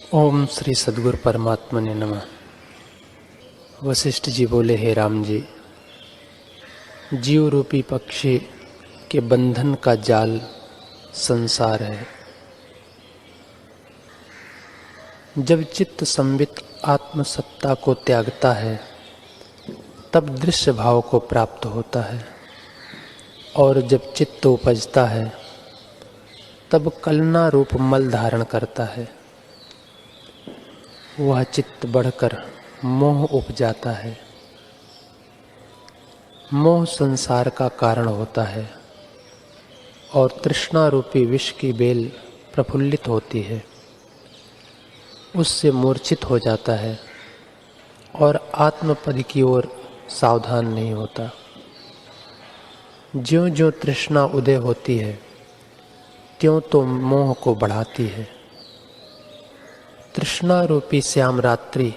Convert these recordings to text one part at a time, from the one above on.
ओम श्री सद्गुरु परमात्मा ने नमः। वशिष्ठ जी बोले, हे राम जी, जीव रूपी पक्षी के बंधन का जाल संसार है। जब चित्त संबित आत्मसत्ता को त्यागता है तब दृश्य भाव को प्राप्त होता है, और जब चित्त उपजता है तब कलना रूप मल धारण करता है। वह चित्त बढ़कर मोह उपजाता है। मोह संसार का कारण होता है और तृष्णा रूपी विष की बेल प्रफुल्लित होती है, उससे मूर्छित हो जाता है और आत्मपद की ओर सावधान नहीं होता। ज्यों ज्यों तृष्णा उदय होती है त्यों तो मोह को बढ़ाती है। तृष्णा रूपी श्याम रात्रि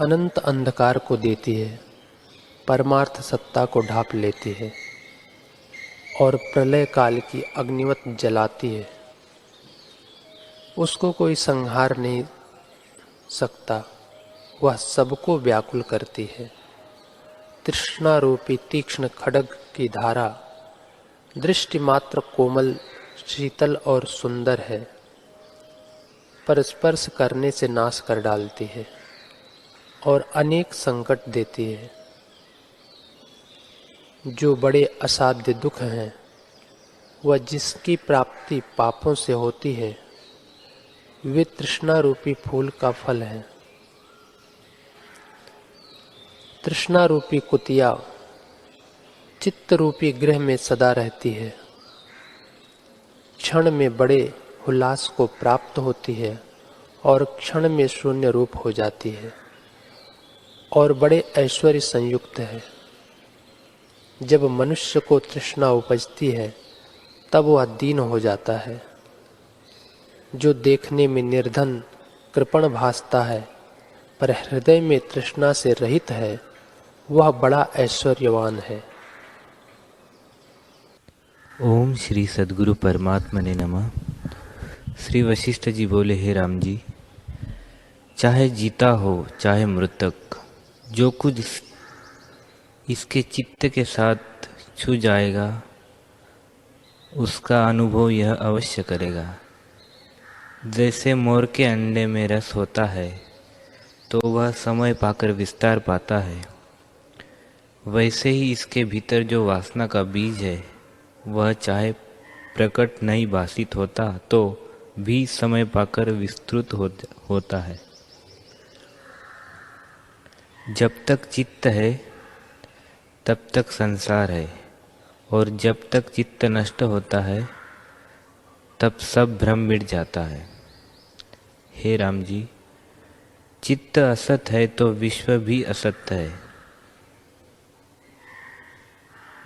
अनंत अंधकार को देती है, परमार्थ सत्ता को ढांप लेती है और प्रलय काल की अग्निवत जलाती है। उसको कोई संहार नहीं सकता, वह सबको व्याकुल करती है। तृष्णा रूपी तीक्ष्ण खड्ग की धारा दृष्टि मात्र कोमल, शीतल और सुंदर है, पर स्पर्श करने से नाश कर डालती है और अनेक संकट देती है। जो बड़े असाध्य दुख हैं, वह जिसकी प्राप्ति पापों से होती है, वे तृष्णा रूपी फूल का फल है। तृष्णा रूपी कुतिया चित्त रूपी गृह में सदा रहती है। क्षण में बड़े उल्लास को प्राप्त होती है और क्षण में शून्य रूप हो जाती है और बड़े ऐश्वर्य संयुक्त है। जब मनुष्य को तृष्णा उपजती है तब वह दीन हो जाता है। जो देखने में निर्धन कृपण भासता है पर हृदय में तृष्णा से रहित है, वह बड़ा ऐश्वर्यवान है। ओम श्री सद्गुरु परमात्मने नमः। श्री वशिष्ठ जी बोले, हे राम जी, चाहे जीता हो चाहे मृतक, जो कुछ इसके चित्त के साथ छू जाएगा उसका अनुभव यह अवश्य करेगा। जैसे मोर के अंडे में रस होता है तो वह समय पाकर विस्तार पाता है, वैसे ही इसके भीतर जो वासना का बीज है वह चाहे प्रकट नहीं भाषित होता तो भी समय पाकर विस्तृत होता है। जब तक चित्त है तब तक संसार है, और जब तक चित्त नष्ट होता है तब सब भ्रम मिट जाता है। हे राम जी, चित्त असत है तो विश्व भी असत है।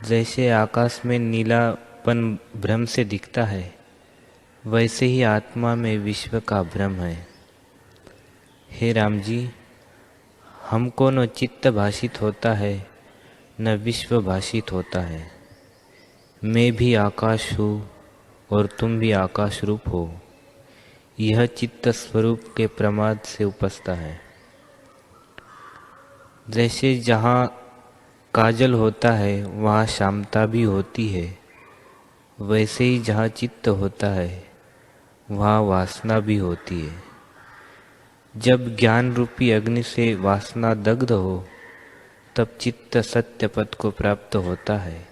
जैसे आकाश में नीलापन भ्रम से दिखता है, वैसे ही आत्मा में विश्व का भ्रम है। हे राम जी, हमको न चित्त भाषित होता है न विश्व भाषित होता है। मैं भी आकाश हूँ और तुम भी आकाश रूप हो, यह चित्त स्वरूप के प्रमाद से उपजता है। जैसे जहाँ काजल होता है वहाँ शांता भी होती है, वैसे ही जहाँ चित्त होता है वहाँ वासना भी होती है। जब ज्ञान रूपी अग्नि से वासना दग्ध हो तब चित्त सत्य पद को प्राप्त होता है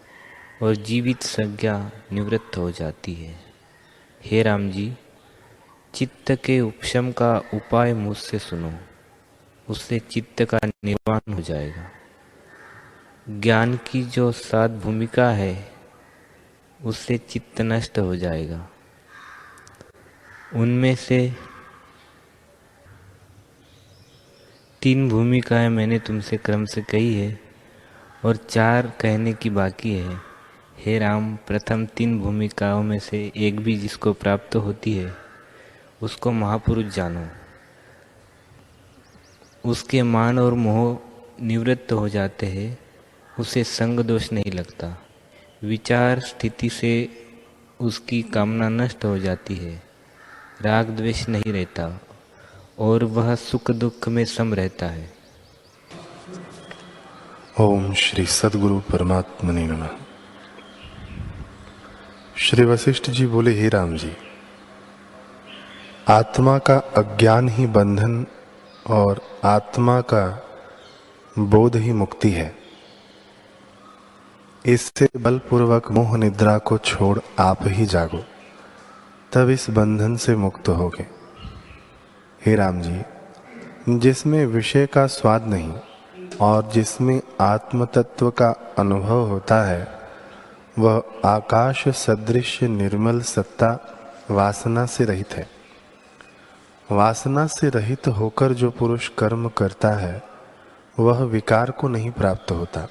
और जीवित संज्ञा निवृत्त हो जाती है। हे राम जी, चित्त के उपशम का उपाय मुझसे सुनो, उससे चित्त का निर्वाण हो जाएगा। ज्ञान की जो 7 भूमिका है उससे चित्त नष्ट हो जाएगा। उनमें से 3 भूमिकाएं मैंने तुमसे क्रम से कही है और 4 कहने की बाकी है। हे राम, प्रथम 3 भूमिकाओं में से एक भी जिसको प्राप्त होती है उसको महापुरुष जानो। उसके मान और मोह निवृत्त हो जाते हैं, उसे संग दोष नहीं लगता। विचार स्थिति से उसकी कामना नष्ट हो जाती है राग द्वेष नहीं रहता और वह सुख दुख में सम रहता है। ओम श्री सद्गुरु परमात्मने नमः। श्री वशिष्ठ जी बोले, हे राम जी, आत्मा का अज्ञान ही बंधन और आत्मा का बोध ही मुक्ति है। इससे बलपूर्वक मोह निद्रा को छोड़ आप ही जागो, तब इस बंधन से मुक्त होगे। हे राम जी, जिसमें विषय का स्वाद नहीं और जिसमें आत्म तत्व का अनुभव होता है, वह आकाश सदृश निर्मल सत्ता वासना से रहित है। वासना से रहित होकर जो पुरुष कर्म करता है, वह विकार को नहीं प्राप्त होता।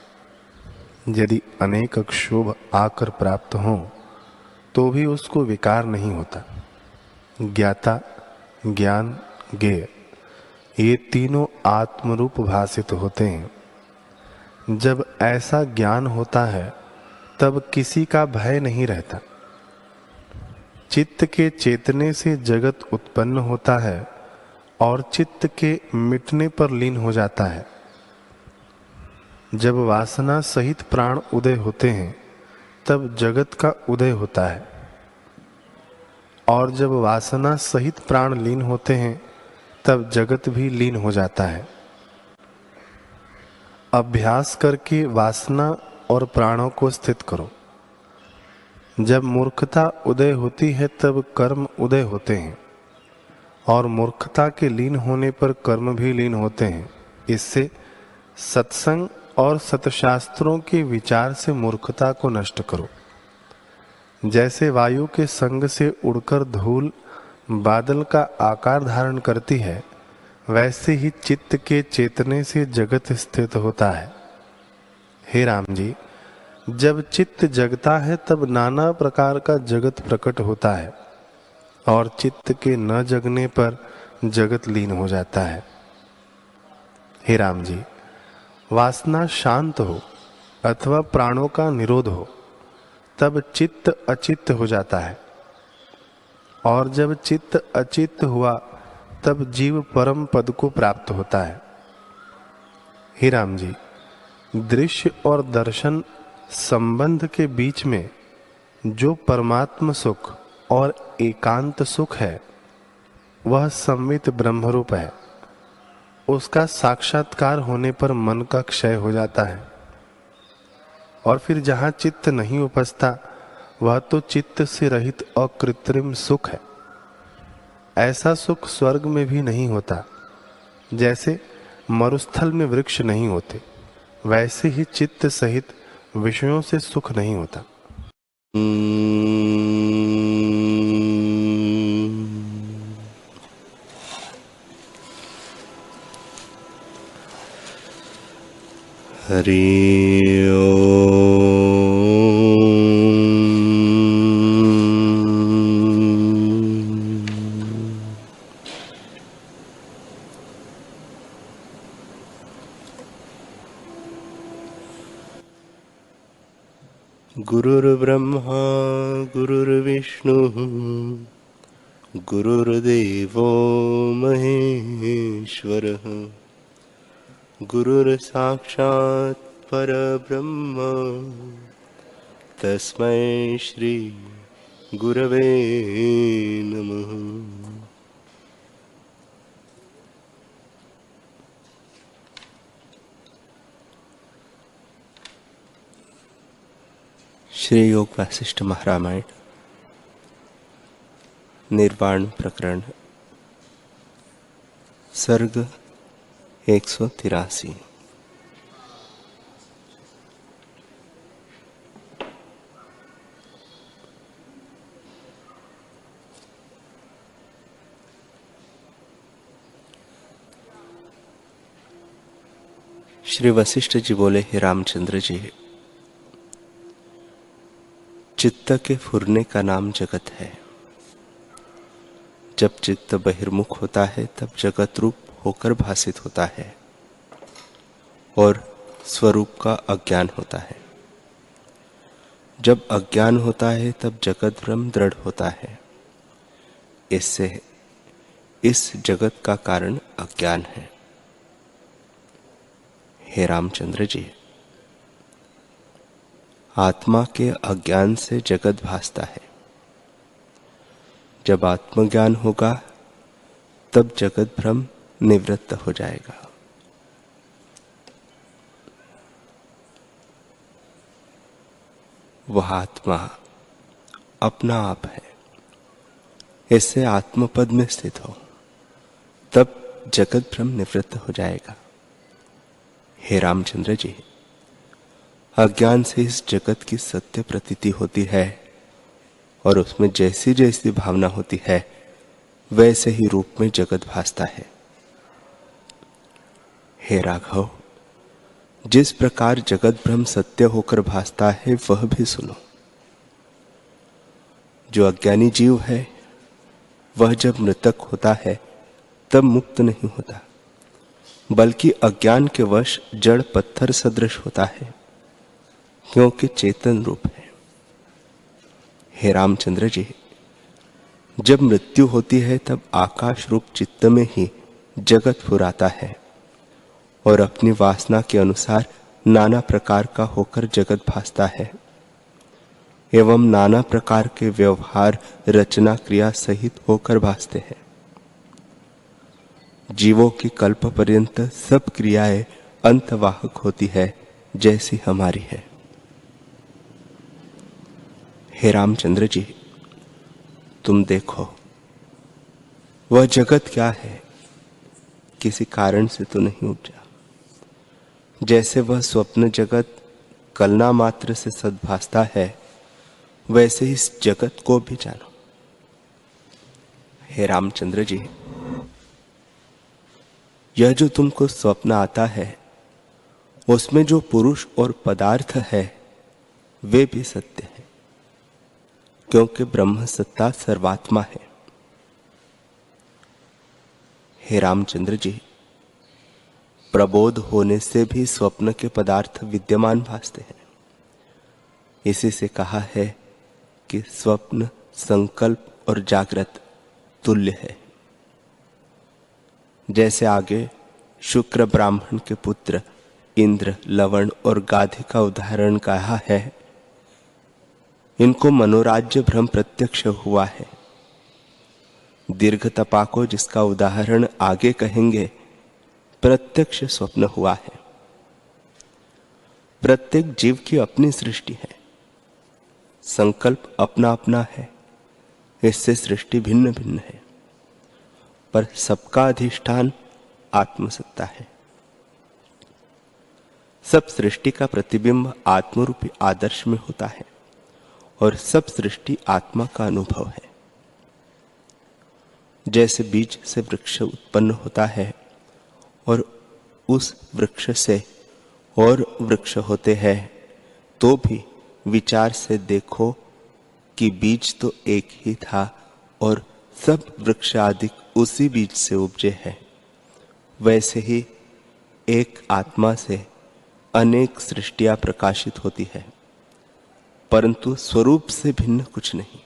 यदि अनेक क्षोभ आकर प्राप्त हों तो भी उसको विकार नहीं होता। ज्ञाता, ज्ञान, ज्ञेय, ये तीनों आत्मरूप भासित होते हैं। जब ऐसा ज्ञान होता है तब किसी का भय नहीं रहता। चित्त के चेतने से जगत उत्पन्न होता है और चित्त के मिटने पर लीन हो जाता है। जब वासना सहित प्राण उदय होते हैं तब जगत का उदय होता है, और जब वासना सहित प्राण लीन होते हैं तब जगत भी लीन हो जाता है। अभ्यास करके वासना और प्राणों को स्थित करो। जब मूर्खता उदय होती है तब कर्म उदय होते हैं, और मूर्खता के लीन होने पर कर्म भी लीन होते हैं। इससे सत्संग और सतशास्त्रों के विचार से मूर्खता को नष्ट करो। जैसे वायु के संग से उड़कर धूल बादल का आकार धारण करती है, वैसे ही चित्त के चेतने से जगत स्थित होता है। हे राम जी, जब चित्त जगता है तब नाना प्रकार का जगत प्रकट होता है, और चित्त के न जगने पर जगत लीन हो जाता है। हे राम जी, वासना शांत हो अथवा प्राणों का निरोध हो तब चित्त अचित्त हो जाता है, और जब चित्त अचित्त हुआ तब जीव परम पद को प्राप्त होता है। हे राम जी, दृश्य और दर्शन संबंध के बीच में जो परमात्म सुख और एकांत सुख है, वह संवित ब्रह्मरूप है। उसका साक्षात्कार होने पर मन का क्षय हो जाता है, और फिर जहाँ चित्त नहीं उपजता वह तो चित्त से रहित अकृत्रिम सुख है। ऐसा सुख स्वर्ग में भी नहीं होता। जैसे मरुस्थल में वृक्ष नहीं होते, वैसे ही चित्त सहित विषयों से सुख नहीं होता। हरि ओम। गुरुर्ब्रह्मा गुरुर्विष्णुः गुरुर्देवो महेश्वरः गुरुर्साक्षात् परब्रह्म तस्मै श्री गुरवे नमः। श्री योग वासिष्ठ महारामायण निर्वाण प्रकरण सर्ग 183। श्री वशिष्ठ जी बोले, हे रामचंद्र जी, चित्त के फुरने का नाम जगत है। जब चित्त बहिर्मुख होता है तब जगत रूप होकर भासित होता है और स्वरूप का अज्ञान होता है। जब अज्ञान होता है तब जगत ब्रह्म दृढ़ होता है। इससे इस जगत का कारण अज्ञान है। हे रामचंद्र जी, आत्मा के अज्ञान से जगत भासता है। जब आत्मज्ञान होगा तब जगत भ्रम निवृत्त हो जाएगा। वह आत्मा अपना आप है। इससे आत्मपद में स्थित हो तब जगत भ्रम निवृत्त हो जाएगा। हे रामचंद्र जी, अज्ञान से इस जगत की सत्य प्रतीति होती है और उसमें जैसी जैसी भावना होती है वैसे ही रूप में जगत भासता है। हे राघव, जिस प्रकार जगत भ्रम सत्य होकर भासता है वह भी सुनो। जो अज्ञानी जीव है वह जब मृतक होता है तब मुक्त नहीं होता, बल्कि अज्ञान के वश जड़ पत्थर सदृश होता है, क्योंकि चेतन रूप है। हे रामचंद्र जी, जब मृत्यु होती है तब आकाश रूप चित्त में ही जगत फुराता है और अपनी वासना के अनुसार नाना प्रकार का होकर जगत भासता है एवं नाना प्रकार के व्यवहार रचना क्रिया सहित होकर भासते हैं। जीवों की कल्प पर्यंत सब क्रियाएं अंतवाहक होती है जैसी हमारी है। हे रामचंद्र जी, तुम देखो वह जगत क्या है, किसी कारण से तो नहीं उपजा। जैसे वह स्वप्न जगत कल्पना मात्र से सद्भासता है, वैसे इस जगत को भी जानो। हे रामचंद्र जी, यह जो तुमको स्वप्न आता है उसमें जो पुरुष और पदार्थ है वे भी सत्य है, क्योंकि ब्रह्म सत्ता सर्वात्मा है। हे रामचंद्र जी, प्रबोध होने से भी स्वप्न के पदार्थ विद्यमान भासते हैं। इसी से कहा है कि स्वप्न संकल्प और जागृत तुल्य है। जैसे आगे शुक्र ब्राह्मण के पुत्र इंद्र, लवण और गाधे का उदाहरण कहा है, इनको मनोराज्य भ्रम प्रत्यक्ष हुआ है। दीर्घ तपा को, जिसका उदाहरण आगे कहेंगे, प्रत्यक्ष स्वप्न हुआ है। प्रत्येक जीव की अपनी सृष्टि है, संकल्प अपना अपना है, इससे सृष्टि भिन्न भिन्न है, पर सबका अधिष्ठान आत्मसत्ता है। सब सृष्टि का प्रतिबिंब आत्मरूपी आदर्श में होता है और सब सृष्टि आत्मा का अनुभव है। जैसे बीज से वृक्ष उत्पन्न होता है और उस वृक्ष से और वृक्ष होते हैं, तो भी विचार से देखो कि बीज तो एक ही था और सब वृक्ष आदि उसी बीज से उपजे हैं। वैसे ही एक आत्मा से अनेक सृष्टियां प्रकाशित होती है, परंतु स्वरूप से भिन्न कुछ नहीं।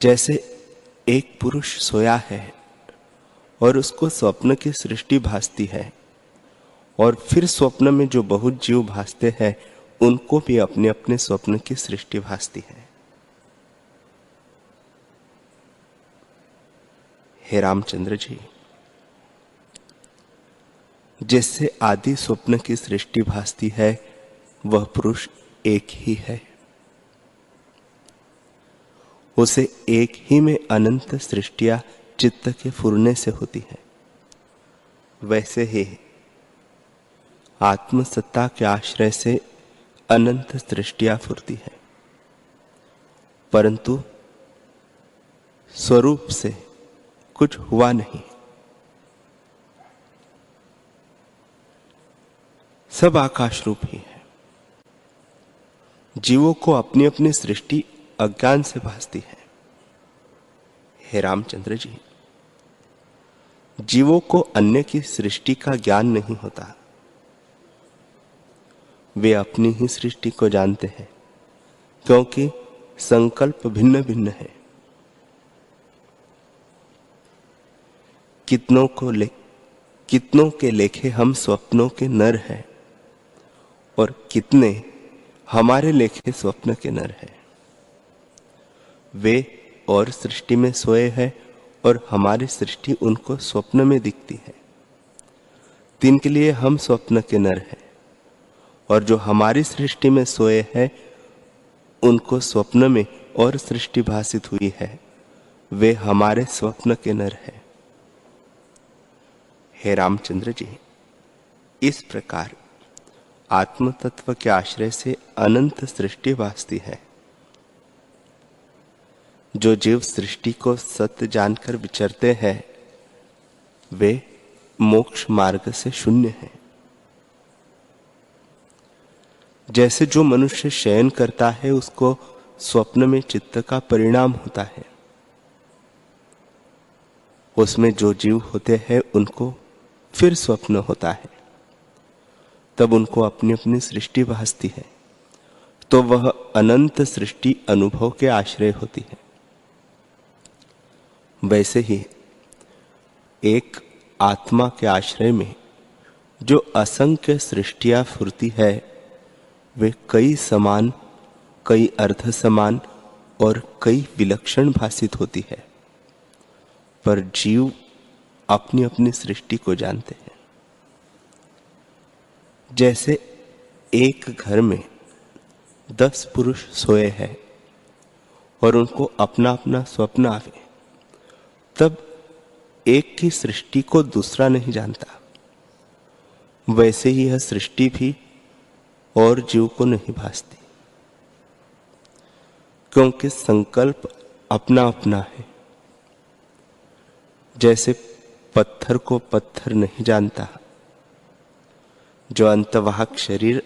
जैसे एक पुरुष सोया है और उसको स्वप्न की सृष्टि भासती है, और फिर स्वप्न में जो बहुत जीव भासते हैं उनको भी अपने अपने स्वप्न की सृष्टि भासती है। हे रामचंद्र जी, जिससे आदि स्वप्न की सृष्टि भासती है वह पुरुष एक ही है। उसे एक ही में अनंत सृष्टियां चित्त के फुरने से होती है। वैसे ही आत्मसत्ता के आश्रय से अनंत सृष्टियां फुरती है, परंतु स्वरूप से कुछ हुआ नहीं। सब आकाश रूप ही है। जीवों को अपनी अपनी सृष्टि अज्ञान से भासती है। हे रामचंद्र जी, जीवों को अन्य की सृष्टि का ज्ञान नहीं होता। वे अपनी ही सृष्टि को जानते हैं, क्योंकि संकल्प भिन्न भिन्न है। कितनों के लेखे हम स्वप्नों के नर हैं और कितने हमारे लेखे स्वप्न के नर हैं। वे और सृष्टि में सोए हैं और हमारी सृष्टि उनको स्वप्न में दिखती है। तिनके लिए हम स्वप्न के नर हैं और जो हमारी सृष्टि में सोए हैं उनको स्वप्न में और सृष्टि भासित हुई है, वे हमारे स्वप्न के नर हैं। हे रामचंद्र जी, इस प्रकार आत्म तत्व के आश्रय से अनंत सृष्टि भासती है। जो जीव सृष्टि को सत्य जानकर विचरते हैं वे मोक्ष मार्ग से शून्य हैं। जैसे जो मनुष्य शयन करता है उसको स्वप्न में चित्त का परिणाम होता है, उसमें जो जीव होते हैं उनको फिर स्वप्न होता है, तब उनको अपनी अपनी सृष्टि भासती है, तो वह अनंत सृष्टि अनुभव के आश्रय होती है। वैसे ही एक आत्मा के आश्रय में जो असंख्य सृष्टियां फुरती है वे कई समान, कई अर्ध समान और कई विलक्षण भासित होती है, पर जीव अपनी अपनी सृष्टि को जानते हैं। जैसे एक घर में 10 पुरुष सोए हैं और उनको अपना अपना स्वप्न आवे, तब एक की सृष्टि को दूसरा नहीं जानता, वैसे ही यह सृष्टि भी और जीव को नहीं भासती, क्योंकि संकल्प अपना अपना है। जैसे पत्थर को पत्थर नहीं जानता, जो अंतवाहक शरीर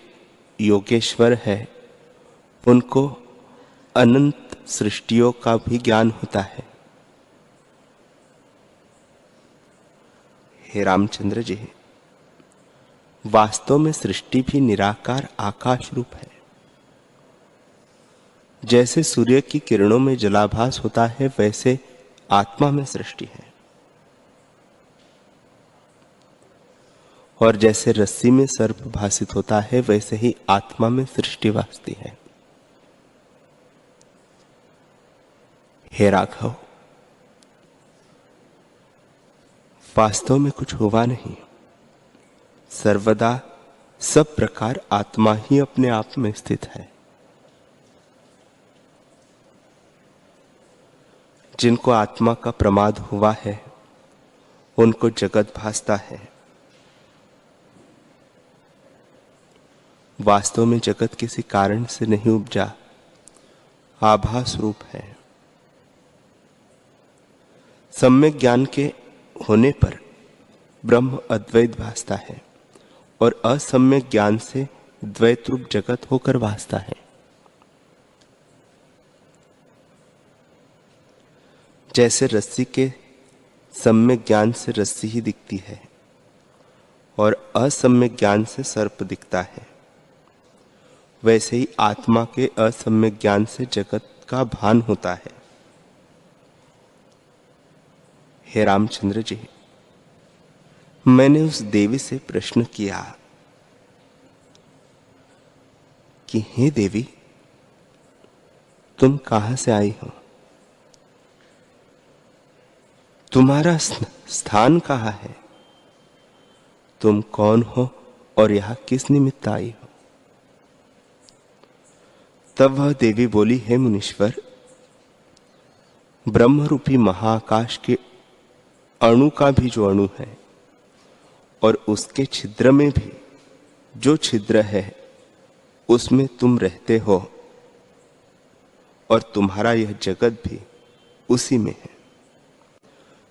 योगेश्वर है उनको अनंत सृष्टियों का भी ज्ञान होता है। हे रामचंद्र जी, वास्तव में सृष्टि भी निराकार आकाश रूप है। जैसे सूर्य की किरणों में जलाभास होता है वैसे आत्मा में सृष्टि है, और जैसे रस्सी में सर्प भासित होता है वैसे ही आत्मा में सृष्टि भासती है। हे राघव, वास्तव में कुछ हुआ नहीं, सर्वदा सब प्रकार आत्मा ही अपने आप में स्थित है। जिनको आत्मा का प्रमाद हुआ है उनको जगत भासता है। वास्तव में जगत किसी कारण से नहीं उपजा, आभास रूप है। सम्यक ज्ञान के होने पर ब्रह्म अद्वैत भासता है और असम्यक ज्ञान से द्वैत रूप जगत होकर भासता है। जैसे रस्सी के सम्यक ज्ञान से रस्सी ही दिखती है और असम्यक ज्ञान से सर्प दिखता है, वैसे ही आत्मा के असम्यक ज्ञान से जगत का भान होता है। हे रामचंद्र जी, मैंने उस देवी से प्रश्न किया कि हे देवी, तुम कहां से आई हो? तुम्हारा स्थान कहां है? तुम कौन हो और यहां किस निमित्त आई हो? तब वह देवी बोली, हे मुनीश्वर, ब्रह्म रूपी महाआकाश के अणु का भी जो अणु है और उसके छिद्र में भी जो छिद्र है उसमें तुम रहते हो और तुम्हारा यह जगत भी उसी में है।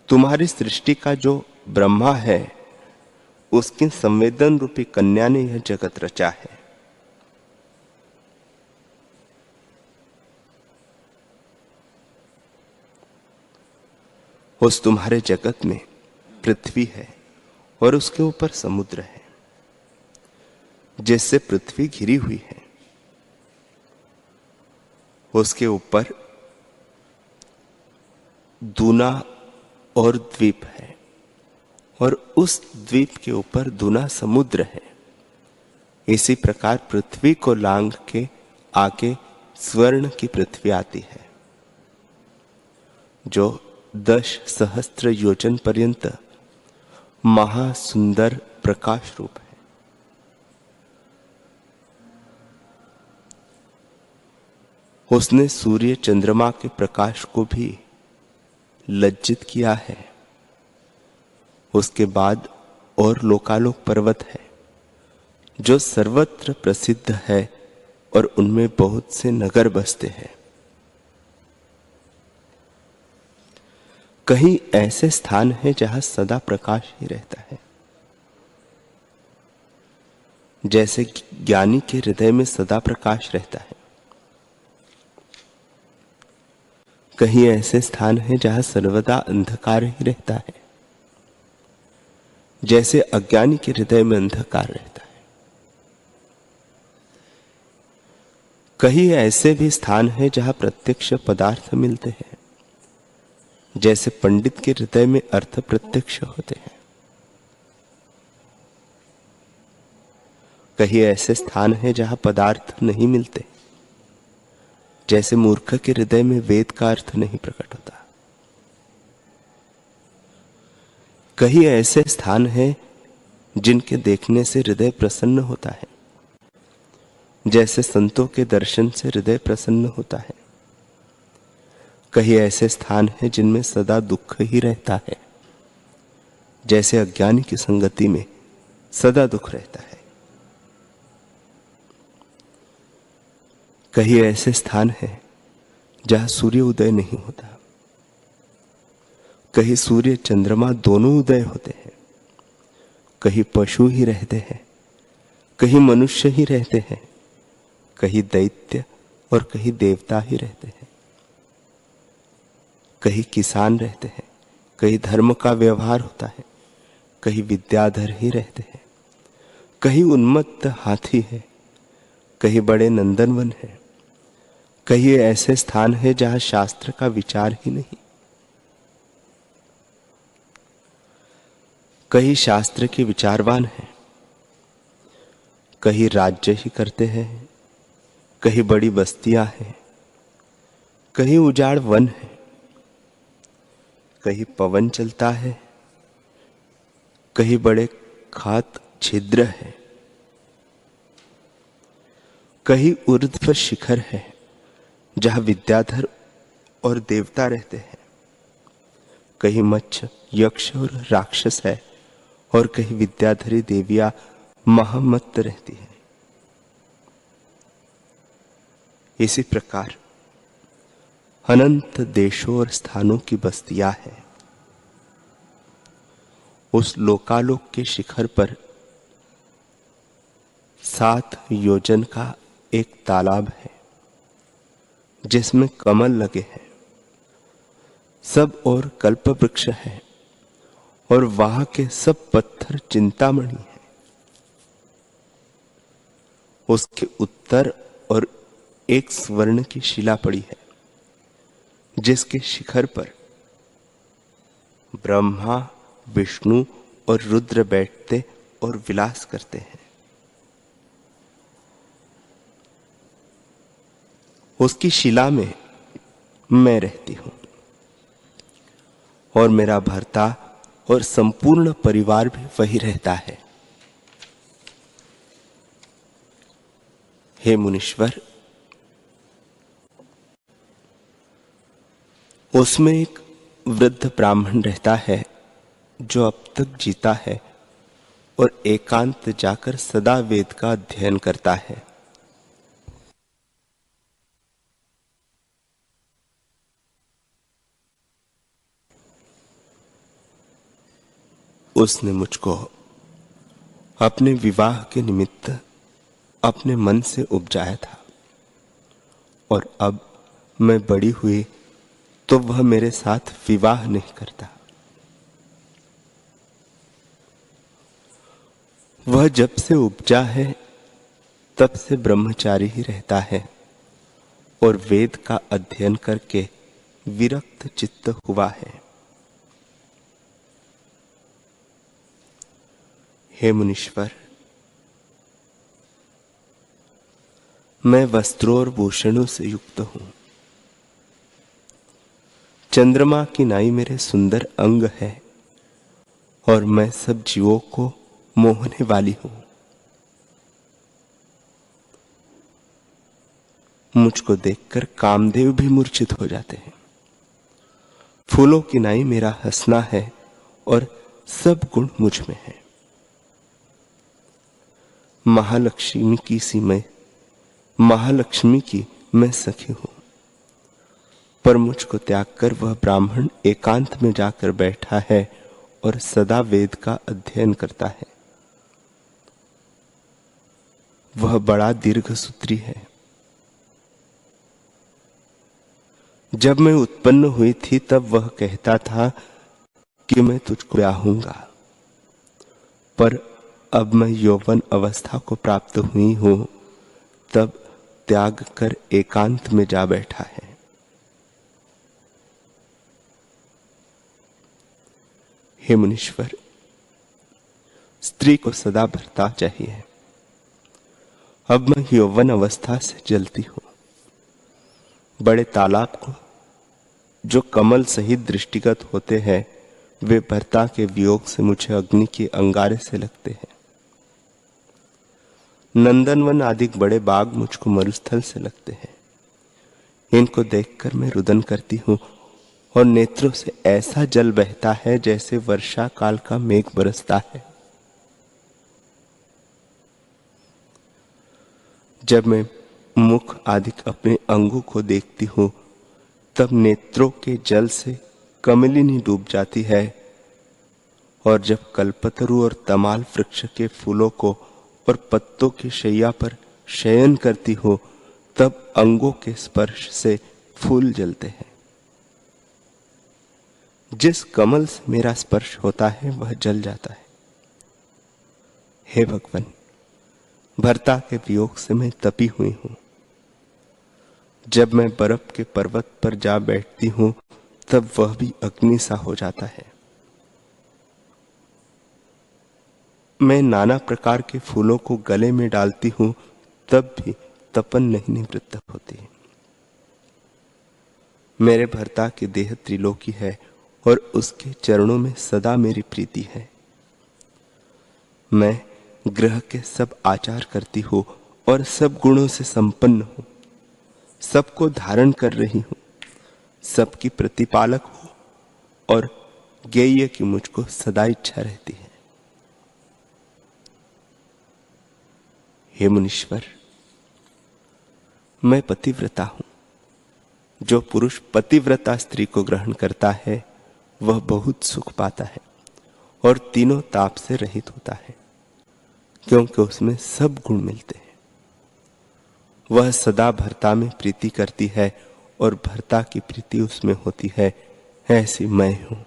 तुम्हारी सृष्टि का जो ब्रह्मा है उसकी संवेदन रूपी कन्या ने यह जगत रचा है। उस तुम्हारे जगत में पृथ्वी है और उसके ऊपर समुद्र है। जिससे पृथ्वी घिरी हुई है उसके ऊपर दूना और द्वीप है और उस द्वीप के ऊपर दूना समुद्र है। इसी प्रकार पृथ्वी को लांघ के आगे स्वर्ण की पृथ्वी आती है, जो 10 सहस्त्र योजन पर्यंत महासुंदर प्रकाश रूप है। उसने सूर्य चंद्रमा के प्रकाश को भी लज्जित किया है। उसके बाद और लोकालोक पर्वत है, जो सर्वत्र प्रसिद्ध है और उनमें बहुत से नगर बसते हैं। कहीं ऐसे स्थान है जहां सदा प्रकाश ही रहता है, जैसे ज्ञानी के हृदय में सदा प्रकाश रहता है। कहीं ऐसे स्थान है जहां सर्वदा अंधकार ही रहता है, जैसे अज्ञानी के हृदय में अंधकार रहता है। कहीं ऐसे भी स्थान है जहां प्रत्यक्ष पदार्थ मिलते हैं, जैसे पंडित के हृदय में अर्थ प्रत्यक्ष होते हैं। कहीं ऐसे स्थान है जहां पदार्थ नहीं मिलते, जैसे मूर्ख के हृदय में वेद का अर्थ नहीं प्रकट होता। कहीं ऐसे स्थान हैं जिनके देखने से हृदय प्रसन्न होता है, जैसे संतों के दर्शन से हृदय प्रसन्न होता है। कहीं ऐसे स्थान हैं जिनमें सदा दुख ही रहता है, जैसे अज्ञानी की संगति में सदा दुख रहता है। कहीं ऐसे स्थान हैं जहां सूर्य उदय नहीं होता। कहीं सूर्य चंद्रमा दोनों उदय होते हैं। कहीं पशु ही रहते हैं, कहीं मनुष्य ही रहते हैं, कहीं दैत्य और कहीं देवता ही रहते हैं। कहीं किसान रहते हैं, कहीं धर्म का व्यवहार होता है, कहीं विद्याधर ही रहते हैं, कहीं उन्मत्त हाथी है, कहीं बड़े नंदनवन है। कहीं ऐसे स्थान है जहां शास्त्र का विचार ही नहीं। कहीं शास्त्र के विचारवान हैं, कहीं राज्य ही करते हैं, कहीं बड़ी बस्तियां हैं, कहीं उजाड़ वन है, कहीं पवन चलता है, कहीं बड़े खात छिद्र है, कहीं ऊर्ध्व शिखर है जहां विद्याधर और देवता रहते हैं, कहीं मच्छ यक्ष और राक्षस है और कहीं विद्याधरी देवियां महामत्त रहती है। इसी प्रकार अनंत देशों और स्थानों की बस्तियां हैं। उस लोकालोक के शिखर पर 7 योजन का एक तालाब है, जिसमें कमल लगे हैं। सब और कल्प वृक्ष है और वहां के सब पत्थर चिंतामणि है। उसके उत्तर और एक स्वर्ण की शिला पड़ी है, जिसके शिखर पर ब्रह्मा, विष्णु और रुद्र बैठते और विलास करते हैं। उसकी शिला में मैं रहती हूं और मेरा भर्ता और संपूर्ण परिवार भी वही रहता है। हे मुनीश्वर, उसमें एक वृद्ध ब्राह्मण रहता है जो अब तक जीता है और एकांत जाकर सदा वेद का अध्ययन करता है। उसने मुझको अपने विवाह के निमित्त अपने मन से उपजाया था और अब मैं बड़ी हुई तो वह मेरे साथ विवाह नहीं करता। वह जब से उपजा है तब से ब्रह्मचारी ही रहता है और वेद का अध्ययन करके विरक्त चित्त हुआ है। हे मुनीश्वर, मैं वस्त्रों और भूषणों से युक्त हूं। चंद्रमा की नाई मेरे सुंदर अंग है और मैं सब जीवों को मोहने वाली हूं। मुझको देखकर कामदेव भी मूर्छित हो जाते हैं। फूलों की नाई मेरा हंसना है और सब गुण मुझ में है। महालक्ष्मी की मैं सखी हूं, पर मुझको त्याग कर वह ब्राह्मण एकांत में जाकर बैठा है और सदा वेद का अध्ययन करता है। वह बड़ा दीर्घसूत्री है। जब मैं उत्पन्न हुई थी तब वह कहता था कि मैं तुझको ब्याहूंगा, पर अब मैं यौवन अवस्था को प्राप्त हुई हूं तब त्याग कर एकांत में जा बैठा है। हे मुनीश्वर, स्त्री को सदा भरता चाहिए। अब मैं यौवन अवस्था से जलती हूं। बड़े तालाब को जो कमल सहित दृष्टिगत होते हैं, वे भर्ता के वियोग से मुझे अग्नि के अंगारे से लगते हैं। नंदनवन आदि बड़े बाग मुझको मरुस्थल से लगते हैं। इनको देखकर मैं रुदन करती हूं और नेत्रों से ऐसा जल बहता है जैसे वर्षा काल का मेघ बरसता है। जब मैं मुख आदि अपने अंगों को देखती हूं तब नेत्रों के जल से कमलिनी डूब जाती है, और जब कल्पतरु और तमाल वृक्ष के फूलों को और पत्तों की शैया पर शयन करती हो तब अंगों के स्पर्श से फूल जलते हैं। जिस कमल से मेरा स्पर्श होता है वह जल जाता है। हे भगवान, भर्ता के वियोग से मैं तपी हुई हूं। जब मैं बर्फ के पर्वत पर जा बैठती हूं तब वह भी अग्नि सा हो जाता है। मैं नाना प्रकार के फूलों को गले में डालती हूं तब भी तपन नहीं निवृत्त होती। मेरे भर्ता की देह त्रिलोकी है और उसके चरणों में सदा मेरी प्रीति है। मैं ग्रह के सब आचार करती हूं और सब गुणों से संपन्न हूं। सबको धारण कर रही हूं, सबकी प्रतिपालक हूं और ज्ञेय की मुझको सदा इच्छा रहती है। हे मुनीश्वर, मैं पतिव्रता हूं। जो पुरुष पतिव्रता स्त्री को ग्रहण करता है वह बहुत सुख पाता है और तीनों ताप से रहित होता है, क्योंकि उसमें सब गुण मिलते हैं। वह सदा भर्ता में प्रीति करती है और भर्ता की प्रीति उसमें होती है, ऐसी मैं हूं।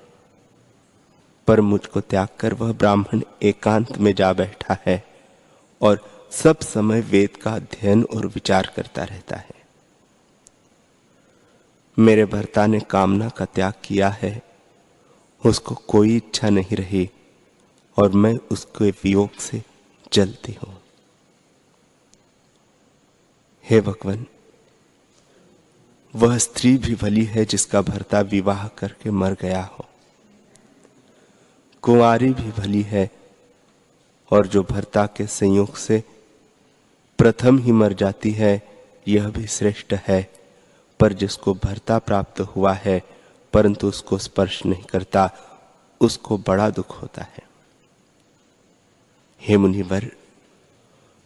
पर मुझको त्याग कर वह ब्राह्मण एकांत में जा बैठा है और सब समय वेद का अध्ययन और विचार करता रहता है। मेरे भर्ता ने कामना का त्याग किया है, उसको कोई इच्छा नहीं रही और मैं उसके वियोग से जलती हूं। हे भगवान, वह स्त्री भी भली है जिसका भर्ता विवाह करके मर गया हो। कुंवारी भी भली है और जो भर्ता के संयोग से प्रथम ही मर जाती है, यह भी श्रेष्ठ है। पर जिसको भर्ता प्राप्त हुआ है परंतु उसको स्पर्श नहीं करता, उसको बड़ा दुख होता है। हे मुनिवर,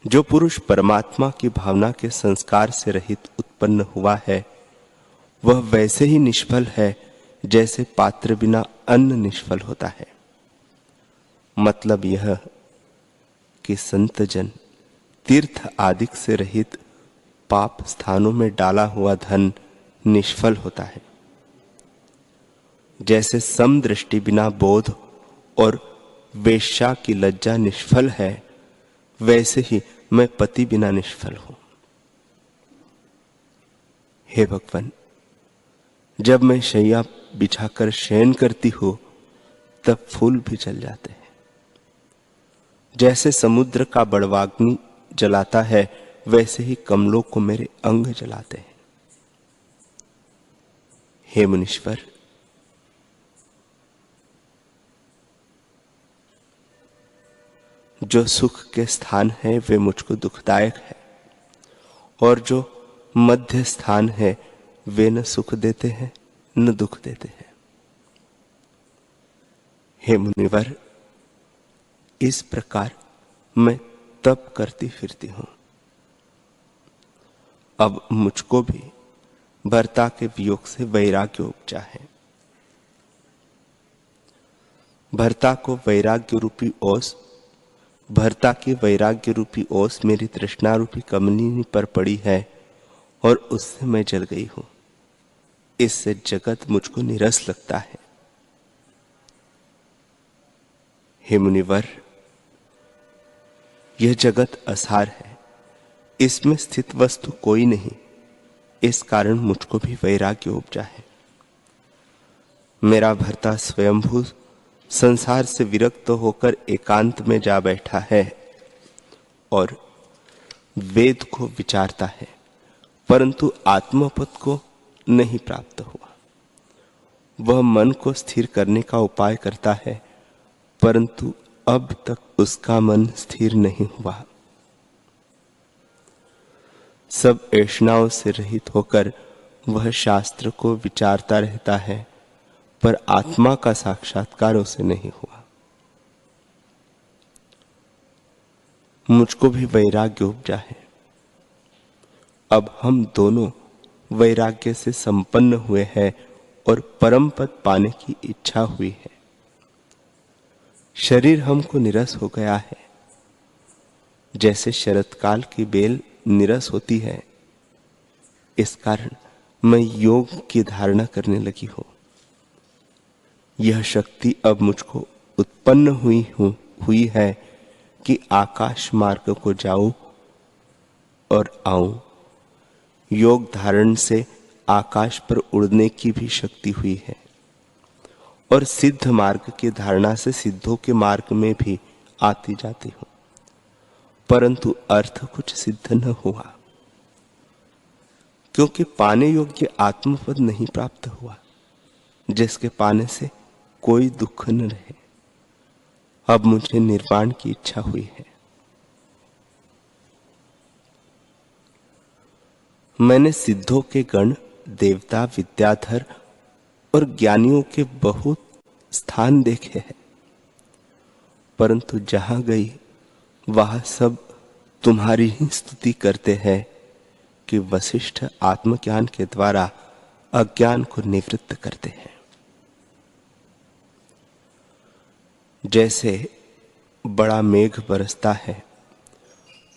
जो पुरुष परमात्मा की भावना के संस्कार से रहित उत्पन्न हुआ है वह वैसे ही निष्फल है जैसे पात्र बिना अन्न निष्फल होता है। मतलब यह कि संतजन तीर्थ आदि से रहित पाप स्थानों में डाला हुआ धन निष्फल होता है। जैसे समदृष्टि बिना बोध और वेश्या की लज्जा निष्फल है, वैसे ही मैं पति बिना निष्फल हूं। हे भगवान, जब मैं शैया बिछाकर शयन करती हूं तब फूल भी जल जाते हैं। जैसे समुद्र का बड़वाग्नि जलाता है, वैसे ही कमलों को मेरे अंग जलाते हैं। हे मुनीश्वर, जो सुख के स्थान है वे मुझको दुखदायक है, और जो मध्य स्थान है वे न सुख देते हैं न दुख देते हैं। हे मुनिवर, इस प्रकार मैं तप करती फिरती हूं। अब मुझको भी भर्ता के वियोग से वैराग्य उपजा है। भर्ता को वैराग्य रूपी ओस भर्ता की वैराग्य रूपी ओस मेरी तृष्णा रूपी कमलिनी पर पड़ी है और उससे मैं जल गई हूं। इससे जगत मुझको नीरस लगता है। हे मुनिवर, यह जगत असार है, इसमें स्थित वस्तु कोई नहीं। इस कारण मुझको भी वैराग्य उपजा है। मेरा भर्ता स्वयंभू संसार से विरक्त होकर एकांत में जा बैठा है और वेद को विचारता है, परंतु आत्मपद को नहीं प्राप्त हुआ। वह मन को स्थिर करने का उपाय करता है, परंतु अब तक उसका मन स्थिर नहीं हुआ। सब ऐषणाओं से रहित होकर वह शास्त्र को विचारता रहता है, पर आत्मा का साक्षात्कार उसे नहीं हुआ। मुझको भी वैराग्य उपजा है। अब हम दोनों वैराग्य से संपन्न हुए हैं और परम पद पाने की इच्छा हुई है। शरीर हमको निरस हो गया है। जैसे शरतकाल की बेल निरस होती है, इस कारण मैं योग की धारणा करने लगी हूं। यह शक्ति अब मुझको उत्पन्न हुई है कि आकाश मार्ग को जाऊं और आऊं। योग धारण से आकाश पर उड़ने की भी शक्ति हुई है और सिद्ध मार्ग की धारणा से सिद्धों के मार्ग में भी आती जाती हूं, परंतु अर्थ कुछ सिद्ध न हुआ, क्योंकि पाने योग्य आत्मपद नहीं प्राप्त हुआ, जिसके पाने से कोई दुख न रहे। अब मुझे निर्वाण की इच्छा हुई है। मैंने सिद्धों के गण, देवता, विद्याधर और ज्ञानियों के बहुत स्थान देखे हैं, परंतु जहां गई वहां सब तुम्हारी ही स्तुति करते हैं कि वशिष्ठ आत्मज्ञान के द्वारा अज्ञान को निवृत्त करते हैं। जैसे बड़ा मेघ बरसता है,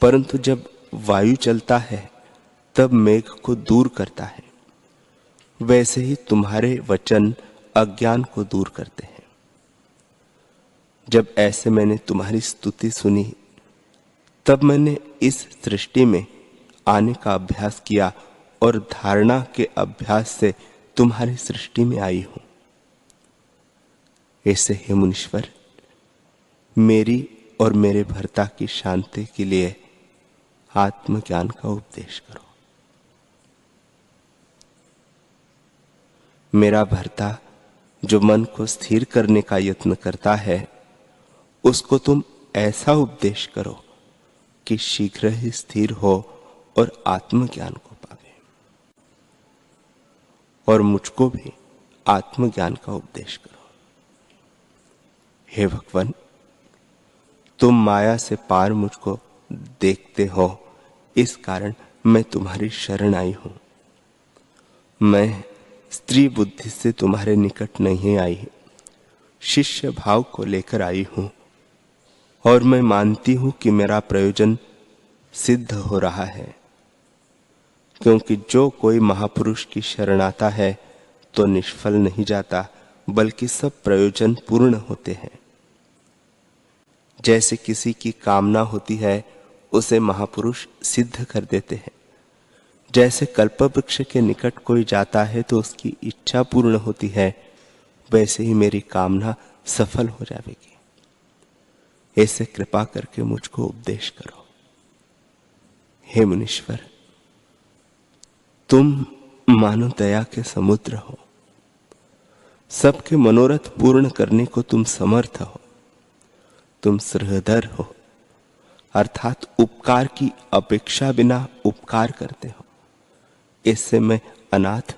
परंतु जब वायु चलता है तब मेघ को दूर करता है, वैसे ही तुम्हारे वचन अज्ञान को दूर करते हैं। जब ऐसे मैंने तुम्हारी स्तुति सुनी, तब मैंने इस सृष्टि में आने का अभ्यास किया और धारणा के अभ्यास से तुम्हारी सृष्टि में आई हूं। ऐसे हे मुनीश्वर, मेरी और मेरे भर्ता की शांति के लिए आत्मज्ञान का उपदेश करो। मेरा भर्ता जो मन को स्थिर करने का यत्न करता है, उसको तुम ऐसा उपदेश करो कि शीघ्र ही स्थिर हो और आत्मज्ञान को पावे। और मुझको भी आत्मज्ञान का उपदेश करो। हे भगवान, तुम माया से पार मुझको देखते हो, इस कारण मैं तुम्हारी शरण आई हूं। मैं स्त्री बुद्धि से तुम्हारे निकट नहीं आई, शिष्य भाव को लेकर आई हूं, और मैं मानती हूं कि मेरा प्रयोजन सिद्ध हो रहा है, क्योंकि जो कोई महापुरुष की शरण आता है तो निष्फल नहीं जाता, बल्कि सब प्रयोजन पूर्ण होते हैं। जैसे किसी की कामना होती है, उसे महापुरुष सिद्ध कर देते हैं। जैसे कल्पवृक्ष के निकट कोई जाता है तो उसकी इच्छा पूर्ण होती है, वैसे ही मेरी कामना सफल हो जाएगी। ऐसे कृपा करके मुझको उपदेश करो। हे मुनीश्वर, तुम मानो दया के समुद्र हो, सबके मनोरथ पूर्ण करने को तुम समर्थ हो। तुम सहृदय हो, अर्थात उपकार की अपेक्षा बिना उपकार करते हो। इससे मैं अनाथ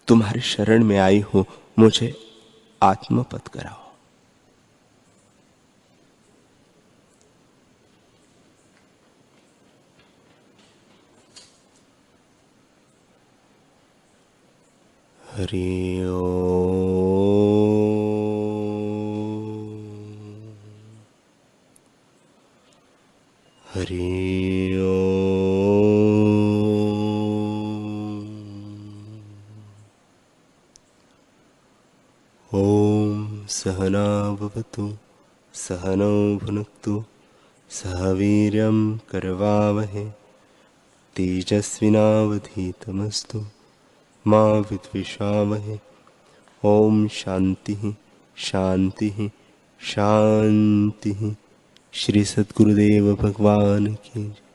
तुम्हारी शरण में आई हूं, मुझे आत्मपत कराओ। हरि ओम। हरि ओम। सहना भवतु सहनौ भुनक्तु सह वीर्यं करवावहै तेजस्विनावधीतमस्तु मा विद्विषावहै। ओम शांति शांति शांति। श्री सद्गुरुदेव भगवान की जय।